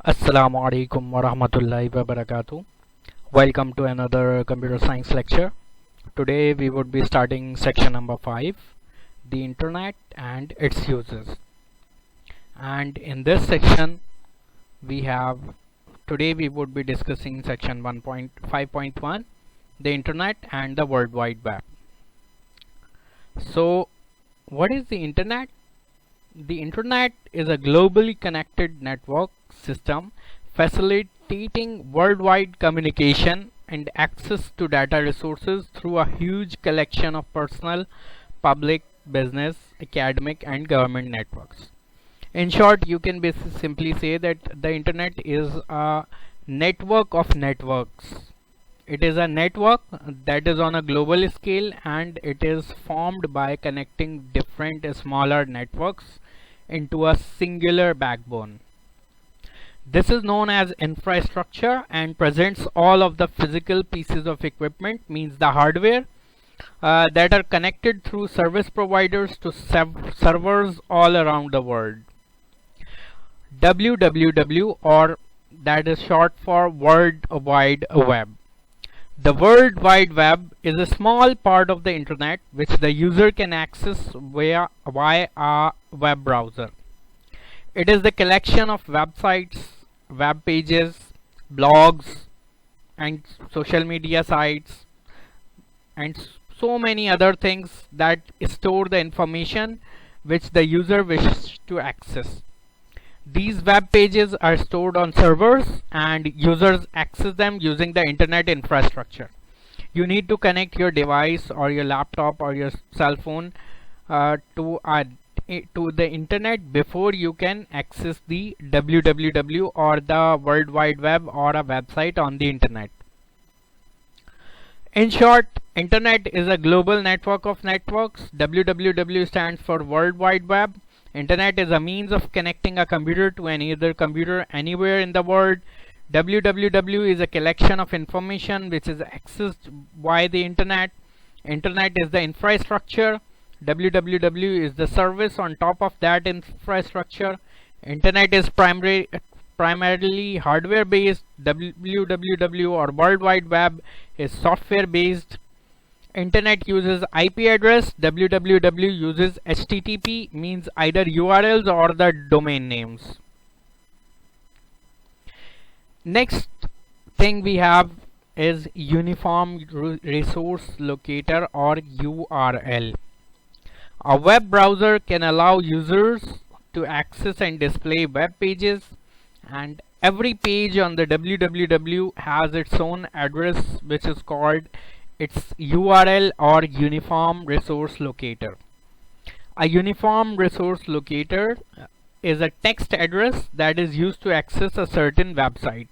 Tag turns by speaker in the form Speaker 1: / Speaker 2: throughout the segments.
Speaker 1: Assalamu alaikum wa rahmatullahi wa barakatuh. Welcome to another computer science lecture. Today we would be starting section number 5, the internet and its uses. And in this section today we would be discussing section 1.5.1, the internet and the World Wide Web. So what is the internet? The internet is a globally connected network system facilitating worldwide communication and access to data resources through a huge collection of personal, public, business, academic and government networks. In short, you can simply say that the internet is a network of networks. It is a network that is on a global scale, and it is formed by connecting different smaller networks into a singular backbone. This is known as infrastructure and presents all of the physical pieces of equipment, means the hardware, that are connected through service providers to servers all around the world. WWW, or that is short for World Wide Web. The World Wide Web is a small part of the internet which the user can access via a web browser. It is the collection of websites, web pages, blogs and social media sites and so many other things that store the information which the user wishes to access. These web pages are stored on servers and users access them using the internet infrastructure. You need to connect your device or your laptop or your cell phone to the internet before you can access the WWW or the World Wide Web or a website on the internet. In short, internet is a global network of networks. WWW stands for World Wide Web. Internet is a means of connecting a computer to any other computer anywhere in the world. WWW is a collection of information which is accessed by the internet. Internet is the infrastructure. WWW is the service on top of that infrastructure. Internet is primarily hardware based. WWW or World Wide Web is software based. Internet uses IP address. WWW uses HTTP, means either URLs or the domain names. Next thing we have is Uniform Resource Locator or URL. A web browser can allow users to access and display web pages, and every page on the WWW has its own address which is called its URL or Uniform Resource Locator. A Uniform Resource Locator is a text address that is used to access a certain website.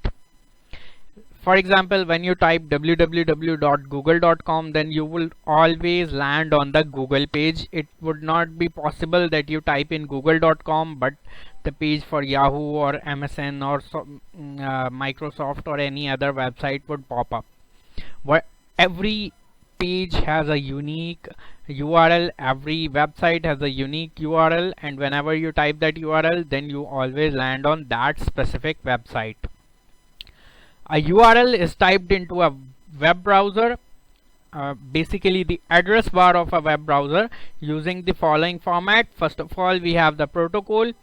Speaker 1: For example, when you type www.google.com, then you will always land on the Google page. It would not be possible that you type in google.com but the page for Yahoo or MSN or Microsoft or any other website would pop up. Every page has a unique URL, every website has a unique URL, and whenever you type that URL, then you always land on that specific website. A URL is typed into a web browser, basically the address bar of a web browser, using the following format. First of all, we have the protocol,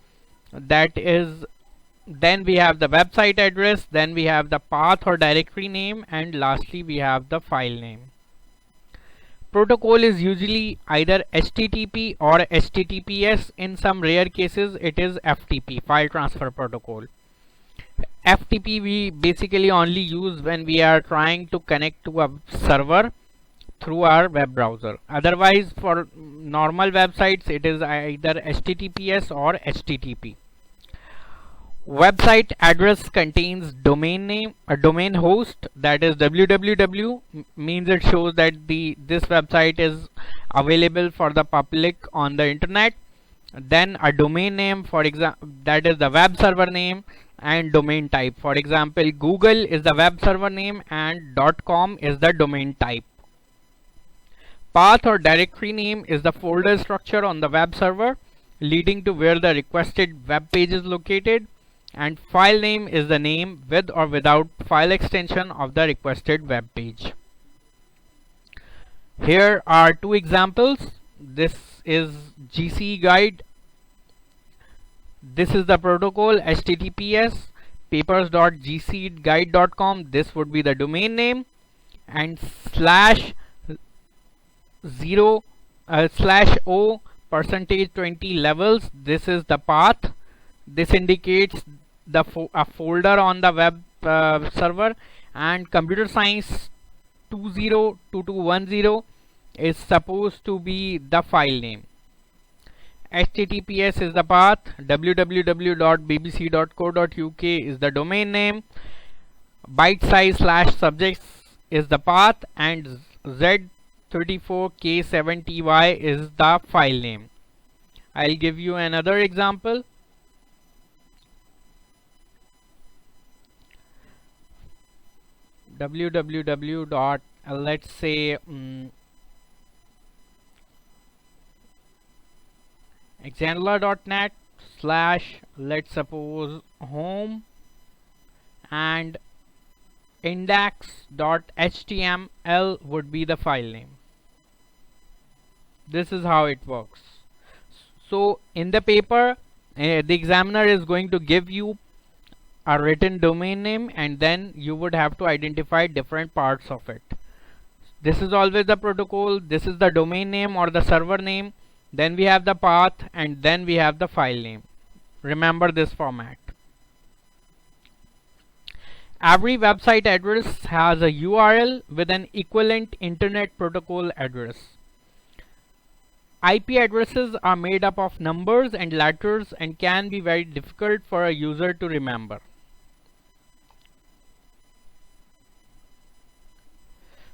Speaker 1: then we have the website address, then we have the path or directory name, and lastly we have the file name. Protocol is usually either HTTP or HTTPS. In some rare cases it is FTP, file transfer protocol. FTP we basically only use when we are trying to connect to a server through our web browser. Otherwise, for normal websites it is either HTTPS or HTTP. Website address contains domain name, a domain host, that is www, means it shows that this website is available for the public on the internet. Then a domain name, for example, that is the web server name, and domain type. For example, Google is the web server name and .com is the domain type. Path or directory name is the folder structure on the web server leading to where the requested web page is located. and file name is the name with or without file extension of the requested web page. Here are two examples. This is GCE guide. This is the protocol https papers.gceguide.com. This would be the domain name, and /0/o%20 levels. This is the path. This indicates the a folder on the web server, and computer science 202210 is supposed to be the file name. https is the path, www.bbc.co.uk is the domain name, bitesize/subjects is the path, and z34k7ty is the file name. I'll give you another example. www. Let's say exandler.net / let's suppose home, and index.html would be the file name. This is how it works. So in the paper, the examiner is going to give you a written domain name, and then you would have to identify different parts of it. This is always the protocol, this is the domain name or the server name, then we have the path, and then we have the file name. Remember this format. Every website address has a URL with an equivalent internet protocol address. IP addresses are made up of numbers and letters and can be very difficult for a user to remember.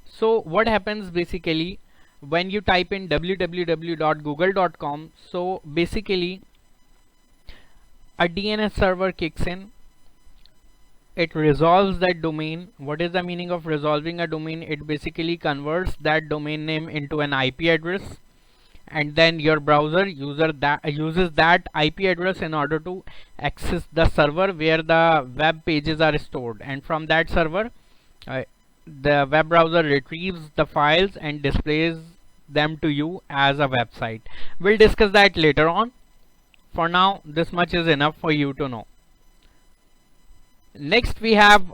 Speaker 1: So what happens basically when you type in www.google.com? So basically a DNS server kicks in. It resolves that domain. What is the meaning of resolving a domain? It basically converts that domain name into an IP address, and then your browser uses that IP address in order to access the server where the web pages are stored, and from that server the web browser retrieves the files and displays them to you as a website. We'll discuss that later on. For now, this much is enough for you to know. Next, we have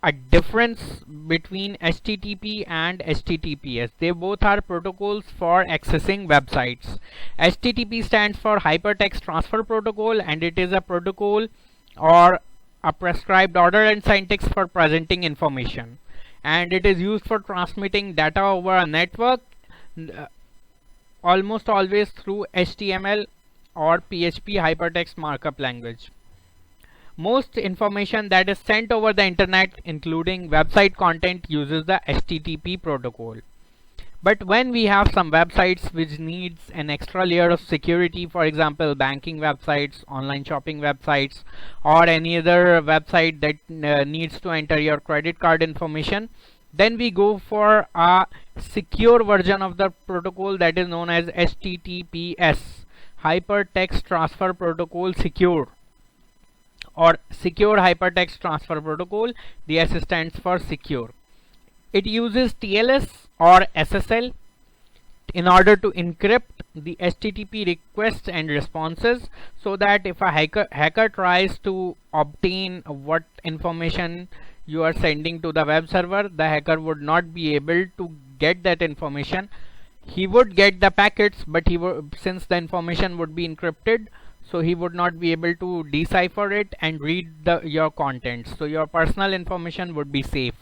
Speaker 1: a difference between HTTP and HTTPS. They both are protocols for accessing websites. HTTP stands for Hypertext Transfer Protocol, and it is a protocol or a prescribed order and syntax for presenting information, and it is used for transmitting data over a network, almost always through HTML or PHP hypertext markup language. Most information that is sent over the internet, including website content, uses the HTTP protocol. But when we have some websites which needs an extra layer of security, for example banking websites, online shopping websites, or any other website that needs to enter your credit card information, then we go for a secure version of the protocol that is known as HTTPS, Hypertext Transfer Protocol Secure, or Secure Hypertext Transfer Protocol. The S stands for secure. It uses TLS or SSL in order to encrypt the HTTP requests and responses, so that if a hacker tries to obtain what information you are sending to the web server, the hacker would not be able to get that information. He would get the packets, but since the information would be encrypted, so he would not be able to decipher it and read your contents. So your personal information would be safe.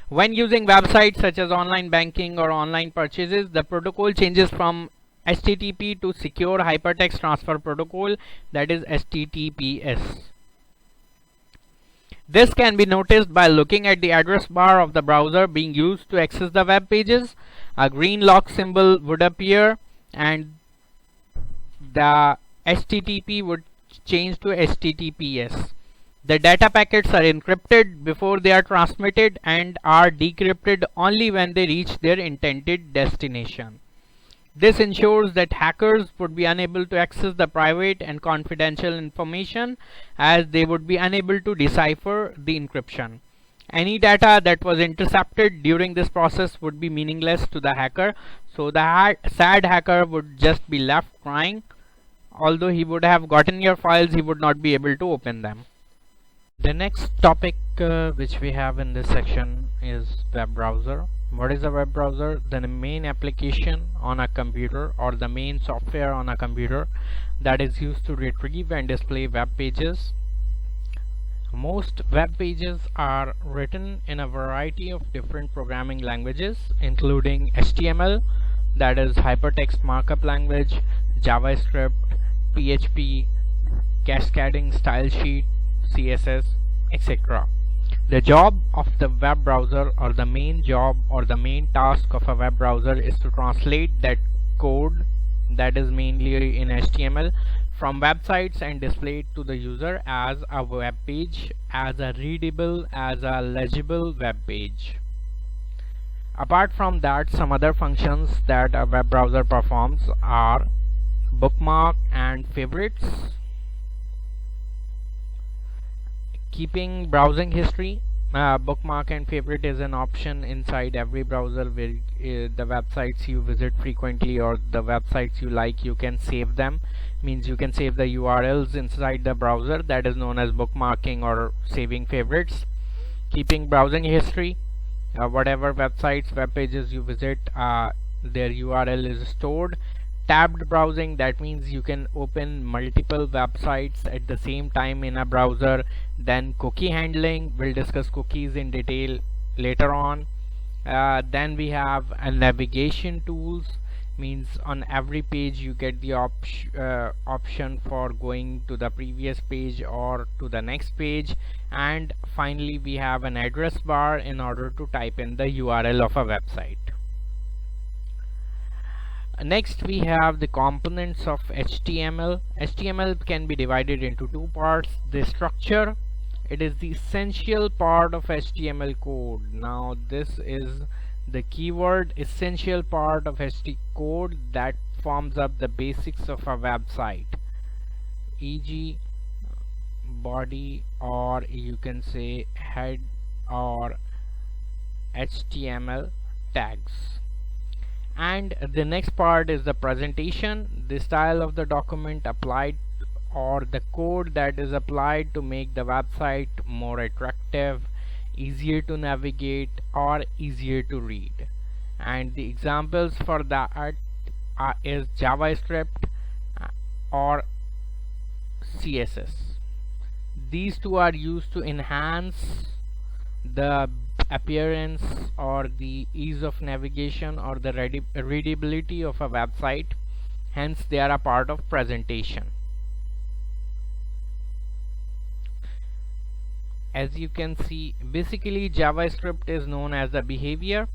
Speaker 1: When using websites such as online banking or online purchases, the protocol changes from HTTP to Secure Hypertext Transfer Protocol, that is HTTPS. This can be noticed by looking at the address bar of the browser being used to access the web pages. A green lock symbol would appear and the HTTP would change to HTTPS. The data packets are encrypted before they are transmitted and are decrypted only when they reach their intended destination. This ensures that hackers would be unable to access the private and confidential information, as they would be unable to decipher the encryption. Any data that was intercepted during this process would be meaningless to the hacker, so the sad hacker would just be left crying. Although he would have gotten your files, he would not be able to open them. The next topic which we have in this section is web browser. What is a web browser? The main application on a computer, or the main software on a computer, that is used to retrieve and display web pages. Most web pages are written in a variety of different programming languages, including HTML, that is hypertext markup language, JavaScript, PHP, cascading style sheet, CSS, etc. The job of the web browser, or the main job or the main task of a web browser, is to translate that code that is mainly in HTML from websites and display it to the user as a web page, as a readable, as a legible web page. Apart from that, some other functions that a web browser performs are bookmark and favorites, keeping browsing history. Bookmark and favorite is an option inside every browser where the websites you visit frequently or the websites you like, you can save them. Means you can save the URLs inside the browser. That is known as bookmarking or saving favorites. Keeping browsing history, whatever websites, web pages you visit, their URL is stored. Tabbed browsing, that means you can open multiple websites at the same time in a browser. Then cookie handling, we'll discuss cookies in detail later on. Then we have navigation tools, means on every page you get the option for going to the previous page or to the next page. And finally we have an address bar in order to type in the URL of a website. Next we have the components of HTML. HTML can be divided into two parts. The structure, it is the essential part of HTML code. Now this is the keyword, essential part of HTML code that forms up the basics of a website, e.g. body, or you can say head or HTML tags. And the next part is the presentation, the style of the document applied, or the code that is applied to make the website more attractive, easier to navigate, or easier to read. And the examples for that is JavaScript or CSS. These two are used to enhance the appearance or the ease of navigation or the readability of a website. Hence they are a part of presentation. As you can see, basically JavaScript is known as the behavior,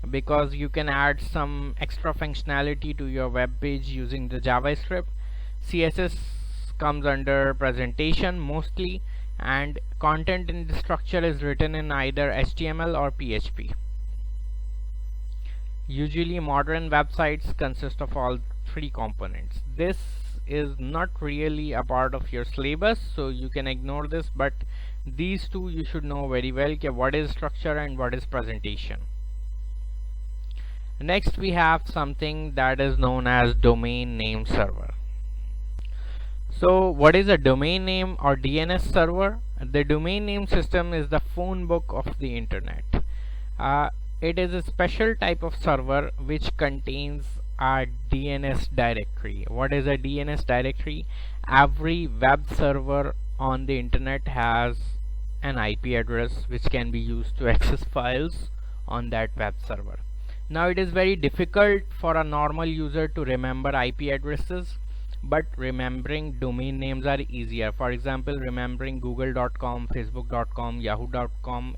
Speaker 1: because you can add some extra functionality to your web page using the JavaScript. CSS comes under presentation mostly, and content in the structure is written in either HTML or PHP. Usually modern websites consist of all three components. This is not really a part of your syllabus, so you can ignore this, but these two you should know very well, what is structure and what is presentation. Next we have something that is known as domain name server. So what is a domain name or DNS server? The domain name system is the phone book of the internet. It is a special type of server which contains a DNS directory. What is a DNS directory? Every web server on the internet has an IP address which can be used to access files on that web server. Now it is very difficult for a normal user to remember IP addresses, but remembering domain names are easier. For example, remembering google.com, facebook.com, yahoo.com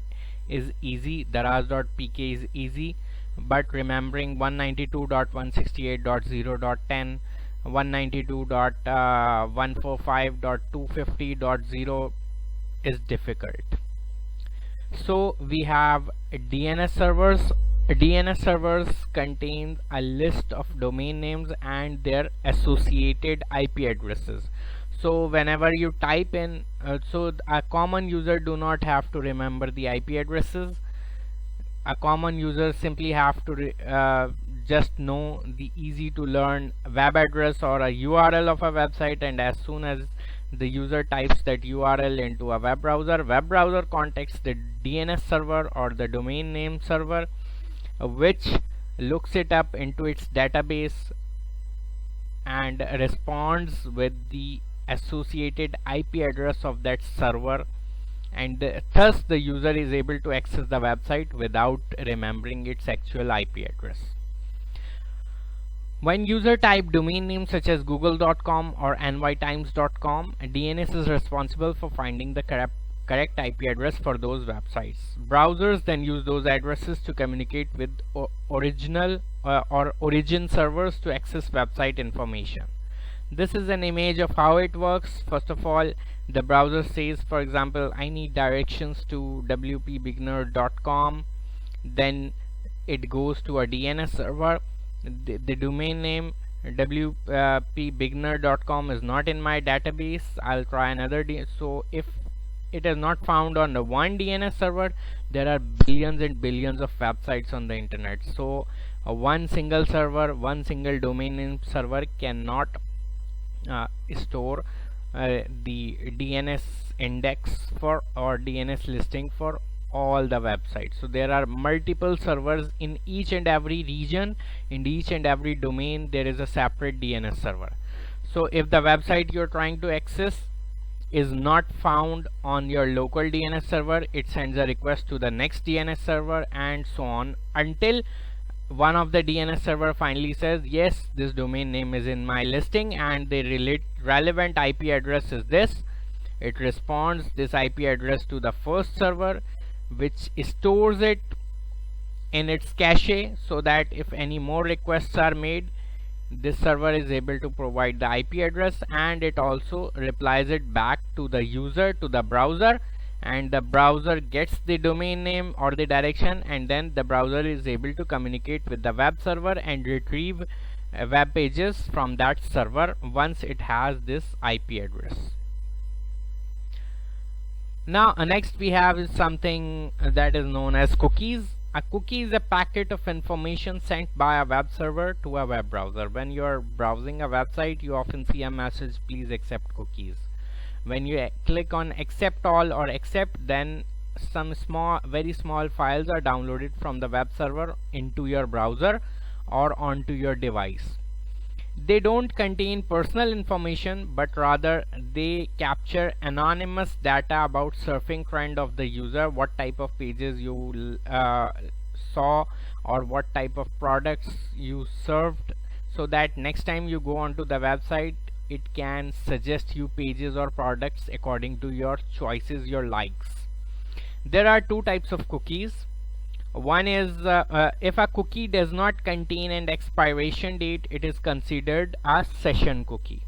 Speaker 1: is easy, daraz.pk is easy, but remembering 192.168.0.10, 192.145.250.0 is difficult. So we have DNS servers DNS servers contain a list of domain names and their associated IP addresses. So whenever you type in, so a common user do not have to remember the IP addresses. A common user simply have to just know the easy to learn web address or a URL of a website, and as soon as the user types that URL into a web browser contacts the DNS server or the domain name server, which looks it up into its database and responds with the associated IP address of that server, and thus the user is able to access the website without remembering its actual IP address. When user type domain names such as google.com or nytimes.com, DNS is responsible for finding the correct IP address for those websites. Browsers then use those addresses to communicate with original or origin servers to access website information. This is an image of how it works. First of all, the browser says, for example, I need directions to wpbeginner.com. Then it goes to a DNS server. The domain name wpbeginner.com is not in my database. I'll try another so if it is not found on the one DNS server, there are billions and billions of websites on the internet. So one single server, one single domain name server cannot store the DNS index for or DNS listing for all the websites. So there are multiple servers in each and every region. In each and every domain there is a separate DNS server. So if the website you're trying to access is not found on your local DNS server, it sends a request to the next DNS server, and so on, until one of the DNS server finally says, yes, this domain name is in my listing and the relevant IP address is this. It responds this IP address to the first server, which stores it in its cache, so that if any more requests are made, this server is able to provide the IP address, and it also replies it back to the user, to the browser, and the browser gets the domain name or the direction, and then the browser is able to communicate with the web server and retrieve web pages from that server once it has this IP address. Now next we have is something that is known as cookies. A cookie is a packet of information sent by a web server to a web browser. When you are browsing a website, you often see a message, please accept cookies. When you click on accept all or accept, then some very small files are downloaded from the web server into your browser or onto your device. They don't contain personal information, but rather they capture anonymous data about surfing trend of the user, what type of pages you saw or what type of products you served, so that next time you go onto the website, it can suggest you pages or products according to your choices, your likes. There are two types of cookies. One is if a cookie does not contain an expiration date, it is considered a session cookie.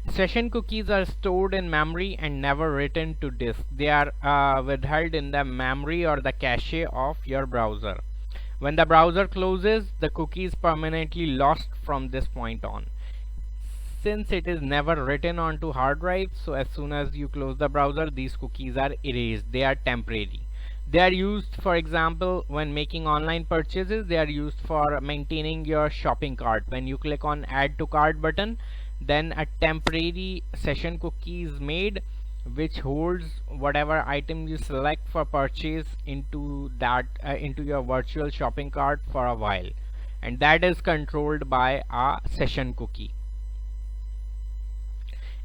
Speaker 1: Session cookies are stored in memory and never written to disk. They are withheld in the memory or the cache of your browser. When the browser closes, the cookie is permanently lost from this point on. Since it is never written onto hard drive, so as soon as you close the browser, these cookies are erased. They are temporary. They are used, for example, when making online purchases. They are used for maintaining your shopping cart. When you click on add to cart button, then a temporary session cookie is made, which holds whatever item you select for purchase into your virtual shopping cart for a while, and that is controlled by a session cookie.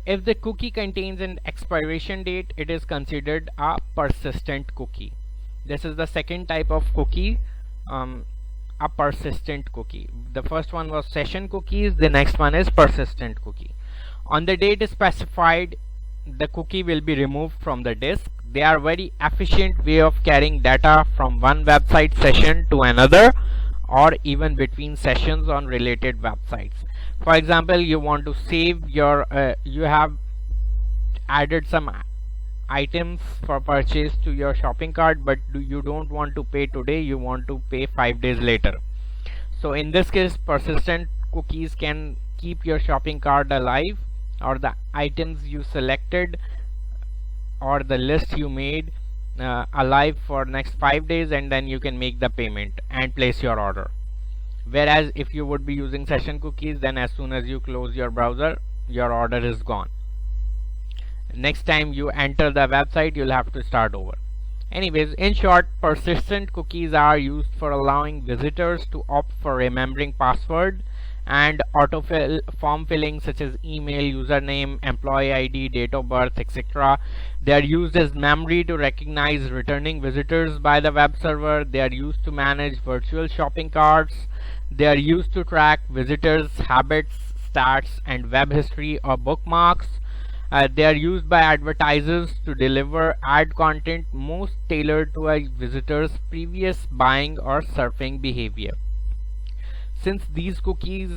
Speaker 1: If the cookie contains an expiration date, it is considered a persistent cookie. This is the second type of cookie, a persistent cookie. The first one was session cookies, the next one is persistent cookie. On the date specified, the cookie will be removed from the disk. They are very efficient way of carrying data from one website session to another, or even between sessions on related websites. For example, you want to save your you have added some items for purchase to your shopping cart, but you don't want to pay today, you want to pay 5 days later. So in this case, persistent cookies can keep your shopping cart alive, or the items you selected or the list you made alive for next 5 days, and then you can make the payment and place your order. Whereas if you would be using session cookies, then as soon as you close your browser, your order is gone. Next time you enter the website, you'll have to start over. Anyways, in short, persistent cookies are used for allowing visitors to opt for remembering password and autofill form filling such as email, username, employee ID, date of birth, etc. They are used as memory to recognize returning visitors by the web server. They are used to manage virtual shopping carts. They are used to track visitors' habits, stats, and web history or bookmarks. They are used by advertisers to deliver ad content most tailored to a visitor's previous buying or surfing behavior. Since these cookies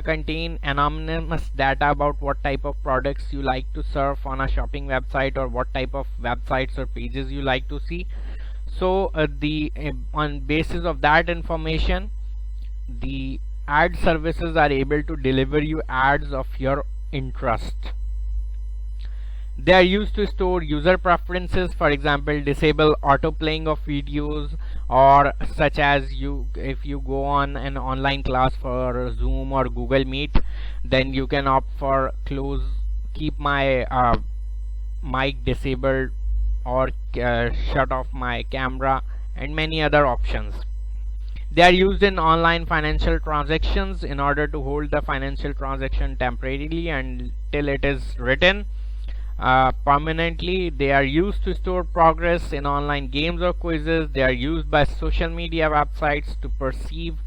Speaker 1: contain anonymous data about what type of products you like to surf on a shopping website, or what type of websites or pages you like to see, so on basis of that information, the ad services are able to deliver you ads of your interest. They are used to store user preferences, for example, disable auto-playing of videos, or such as if you go on an online class for Zoom or Google Meet, then you can opt for keep my mic disabled, or shut off my camera, and many other options. They are used in online financial transactions in order to hold the financial transaction temporarily until it is written permanently. They are used to store progress in online games or quizzes. They are used by social media websites to perceive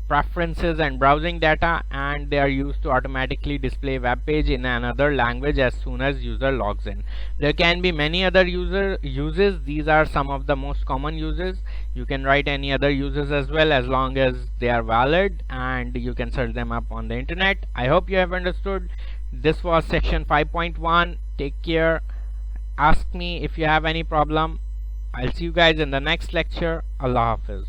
Speaker 1: preferences and browsing data, and they are used to automatically display web page in another language as soon as user logs in. There can be many other uses. These are some of the most common uses. You can write any other uses as well, as long as they are valid, and you can search them up on the internet. I hope you have understood. This was section 5.1. Take care. Ask me if you have any problem. I'll see you guys in the next lecture. Allah Hafiz.